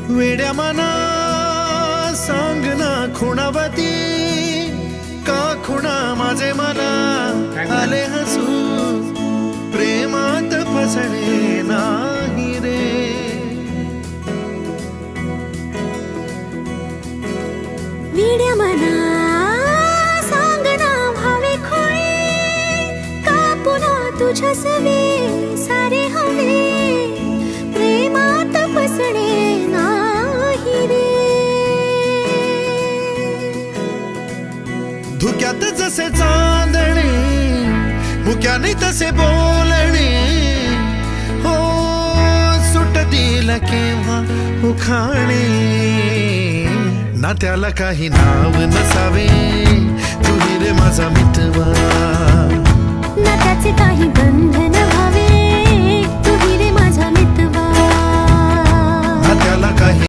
वेड्या मना सांग ना खुणावती का खुणा माझे मला आले हसू प्रेमात फसणे नाही रे वेड्या मना सांग ना भावे खोळे का पुन्हा तुझ्या सवे सारे हवे प्रेमात फसणे नाही रे धुक्यात जसे चांदणे मुक्याने तसे बोलणे हो सुटतील केव्हा उखाणे ना त्याला काही नाव नसावे तू रे माझा मितवा ना त्याचे काही बंधन व्हावे